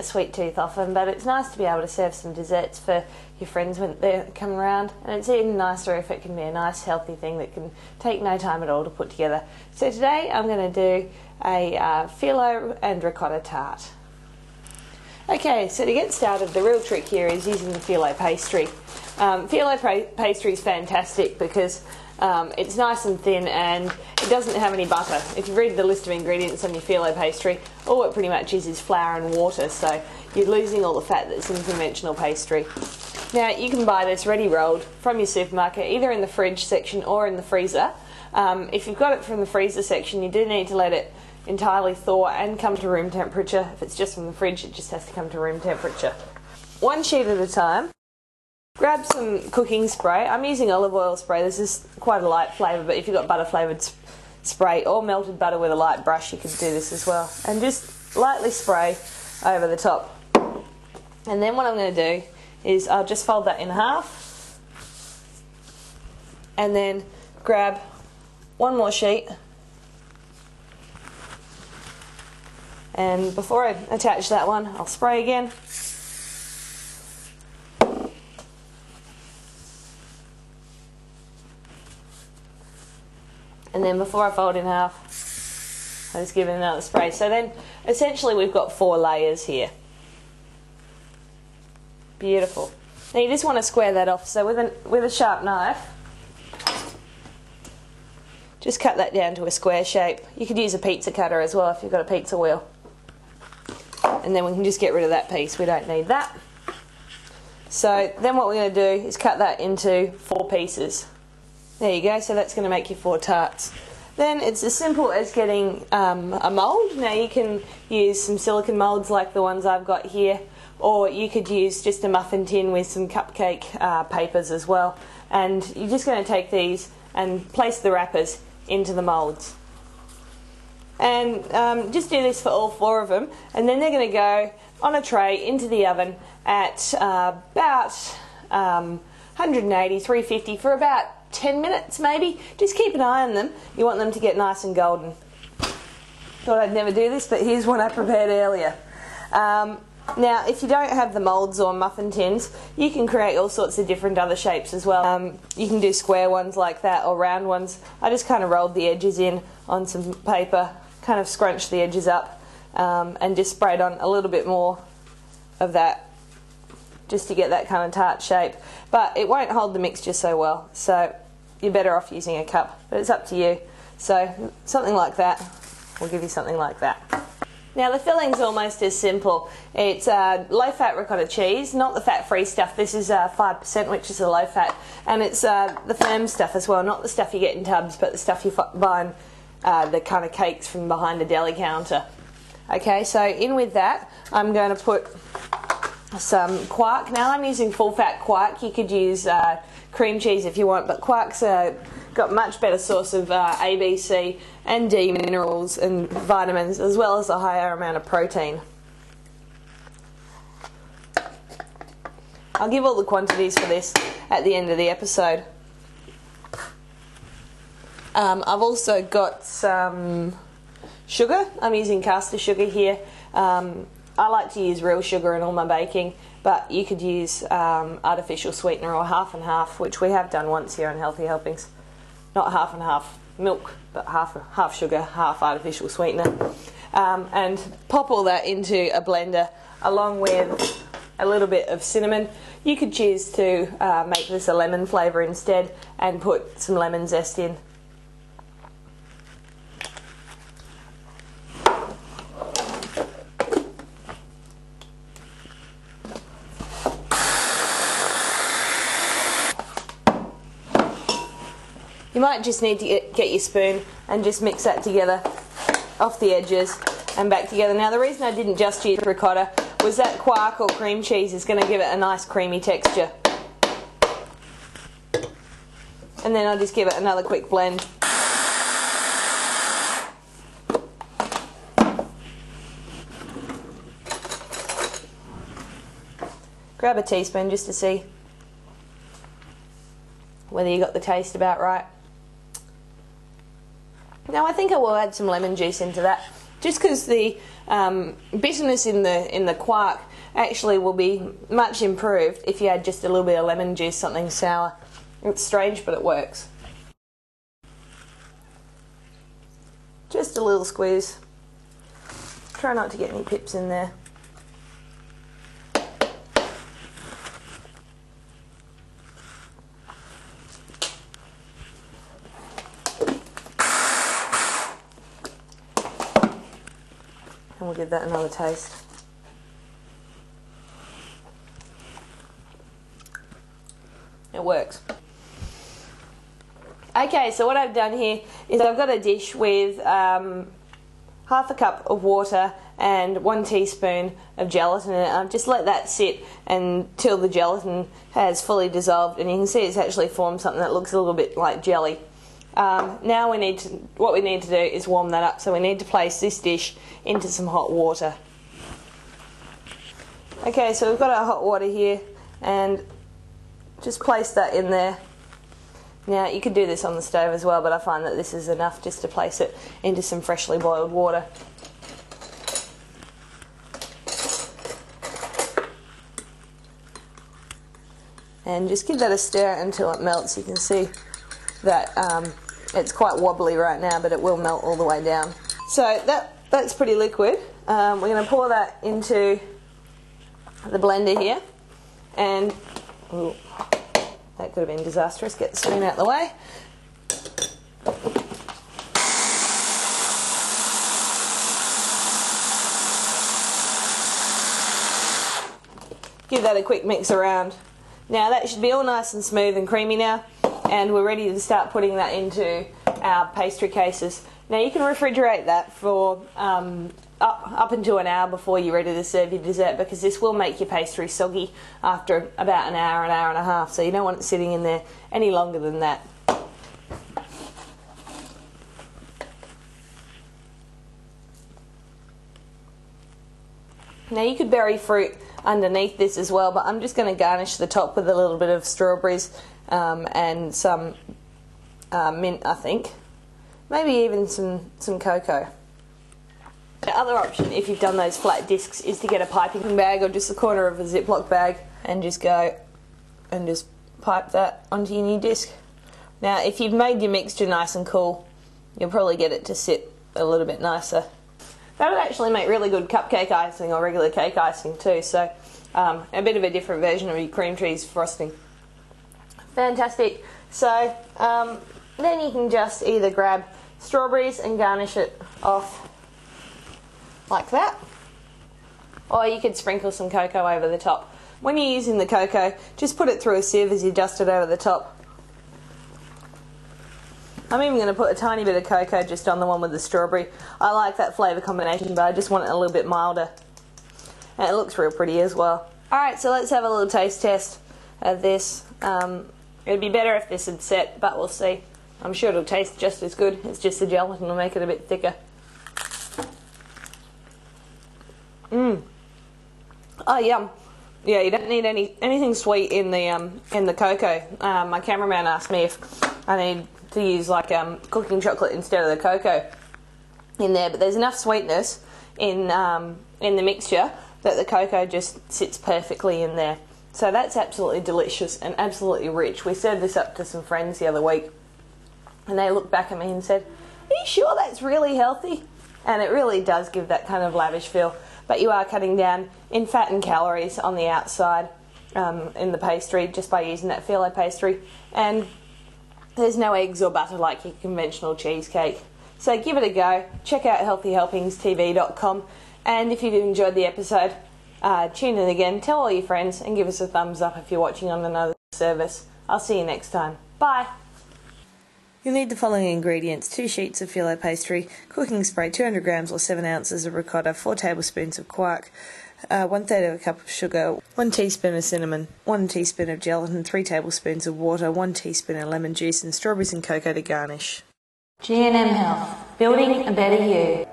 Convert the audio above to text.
the sweet tooth often, but it's nice to be able to serve some desserts for your friends when they come around, and it's even nicer if it can be a nice healthy thing that can take no time at all to put together. So today I'm going to do a phyllo and ricotta tart. Okay, so to get started, the real trick here is using the phyllo pastry. Phyllo pastry is fantastic because it's nice and thin and it doesn't have any butter. If you read the list of ingredients on your phyllo pastry, all it pretty much is flour and water, so you're losing all the fat that's in conventional pastry. Now you can buy this ready rolled from your supermarket, either in the fridge section or in the freezer. If you've got it from the freezer section, you do need to let it entirely thaw and come to room temperature. If it's just from the fridge, it just has to come to room temperature. One sheet at a time. Grab some cooking spray. I'm using olive oil spray. This is quite a light flavour, but if you've got butter flavoured spray or melted butter with a light brush, you could do this as well. And just lightly spray over the top. And then what I'm going to do is I'll just fold that in half and then grab one more sheet. And before I attach that one, I'll spray again. And then before I fold in half, I just give it another spray. So then essentially we've got 4 layers here. Beautiful. Now you just want to square that off. So with a sharp knife, just cut that down to a square shape. You could use a pizza cutter as well if you've got a pizza wheel. And then we can just get rid of that piece. We don't need that. So then what we're going to do is cut that into 4 pieces. There you go, so that's going to make you 4 tarts. Then it's as simple as getting a mould. Now you can use some silicone moulds like the ones I've got here, or you could use just a muffin tin with some cupcake papers as well. And you're just going to take these and place the wrappers into the moulds. And just do this for all 4 of them, and then they're going to go on a tray into the oven at about 180, 350 for about 10 minutes maybe. Just keep an eye on them. You want them to get nice and golden. Thought I'd never do this, but here's one I prepared earlier. Now if you don't have the moulds or muffin tins, you can create all sorts of different other shapes as well. You can do square ones like that or round ones. I just kind of rolled the edges in on some paper, kind of scrunched the edges up, and just sprayed on a little bit more of that just to get that kind of tart shape. But it won't hold the mixture so well, so you're better off using a cup, but it's up to you. So something like that will give you something like that. Now the filling's almost as simple. It's low-fat ricotta cheese, not the fat-free stuff. This is 5%, which is a low-fat, and it's the firm stuff as well, not the stuff you get in tubs, but the stuff you buy in the kind of cakes from behind a deli counter. Okay, so in with that, I'm going to put some quark. Now I'm using full-fat quark. You could use cream cheese if you want, but quark's got much better source of A, B, C and D minerals and vitamins, as well as a higher amount of protein. I'll give all the quantities for this at the end of the episode. I've also got some sugar. I'm using caster sugar here. I like to use real sugar in all my baking, but you could use artificial sweetener or half and half, which we have done once here on Healthy Helpings. Not half and half milk, but half sugar, half artificial sweetener. And pop all that into a blender along with a little bit of cinnamon. You could choose to make this a lemon flavour instead and put some lemon zest in. You might just need to get your spoon and just mix that together off the edges and back together. Now the reason I didn't just use ricotta was that quark or cream cheese is going to give it a nice creamy texture. And then I'll just give it another quick blend. Grab a teaspoon just to see whether you got the taste about right. Now I think I will add some lemon juice into that just because the bitterness in the quark actually will be much improved if you add just a little bit of lemon juice, something sour. It's strange, but it works. Just a little squeeze. Try not to get any pips in there. And we'll give that another taste. It works. Okay, so what I've done here is I've got a dish with half a cup of water and 1 teaspoon of gelatin in it. I've just let that sit until the gelatin has fully dissolved, and you can see it's actually formed something that looks a little bit like jelly. Now what we need to do is warm that up, so we need to place this dish into some hot water. Okay, so we've got our hot water here, and just place that in there. Now you could do this on the stove as well, but I find that this is enough just to place it into some freshly boiled water. And just give that a stir until it melts. You can see that it's quite wobbly right now, but it will melt all the way down. So that's pretty liquid. We're going to pour that into the blender here, and ooh, that could have been disastrous. Get the spoon out of the way. Give that a quick mix around. Now that should be all nice and smooth and creamy now, and we're ready to start putting that into our pastry cases. Now you can refrigerate that for up until an hour before you're ready to serve your dessert, because this will make your pastry soggy after about an hour and a half, so you don't want it sitting in there any longer than that. Now you could bury fruit underneath this as well, but I'm just going to garnish the top with a little bit of strawberries and some mint, I think. Maybe even some cocoa. The other option, if you've done those flat discs, is to get a piping bag or just the corner of a Ziploc bag and just go and just pipe that onto your new disc. Now if you've made your mixture nice and cool, you'll probably get it to sit a little bit nicer. That would actually make really good cupcake icing or regular cake icing too, so a bit of a different version of your cream cheese frosting. Fantastic. So then you can just either grab strawberries and garnish it off like that, or you could sprinkle some cocoa over the top. When you're using the cocoa, just put it through a sieve as you dust it over the top. I'm even going to put a tiny bit of cocoa just on the one with the strawberry. I like that flavour combination, but I just want it a little bit milder. And it looks real pretty as well. Alright, so let's have a little taste test of this. It'd be better if this had set, but we'll see. I'm sure it'll taste just as good. It's just the gelatin will make it a bit thicker. Oh, yum. Yeah, you don't need anything sweet in the cocoa. My cameraman asked me if I need to use like cooking chocolate instead of the cocoa in there, but there's enough sweetness in the mixture that the cocoa just sits perfectly in there. So that's absolutely delicious and absolutely rich. We served this up to some friends the other week, and they looked back at me and said, "Are you sure that's really healthy?" And it really does give that kind of lavish feel, but you are cutting down in fat and calories on the outside in the pastry just by using that Phyllo pastry, and there's no eggs or butter like your conventional cheesecake. So give it a go. Check out healthyhelpingstv.com, and if you've enjoyed the episode, tune in again, tell all your friends, and give us a thumbs up if you're watching on another service. I'll see you next time. Bye! You'll need the following ingredients: 2 sheets of Phyllo pastry, cooking spray 200 grams or 7 ounces of ricotta, 4 tablespoons of quark, 1/3 of a cup of sugar, 1 teaspoon of cinnamon, 1 teaspoon of gelatin, 3 tablespoons of water, 1 teaspoon of lemon juice, and strawberries and cocoa to garnish. G&M Health, building a better you.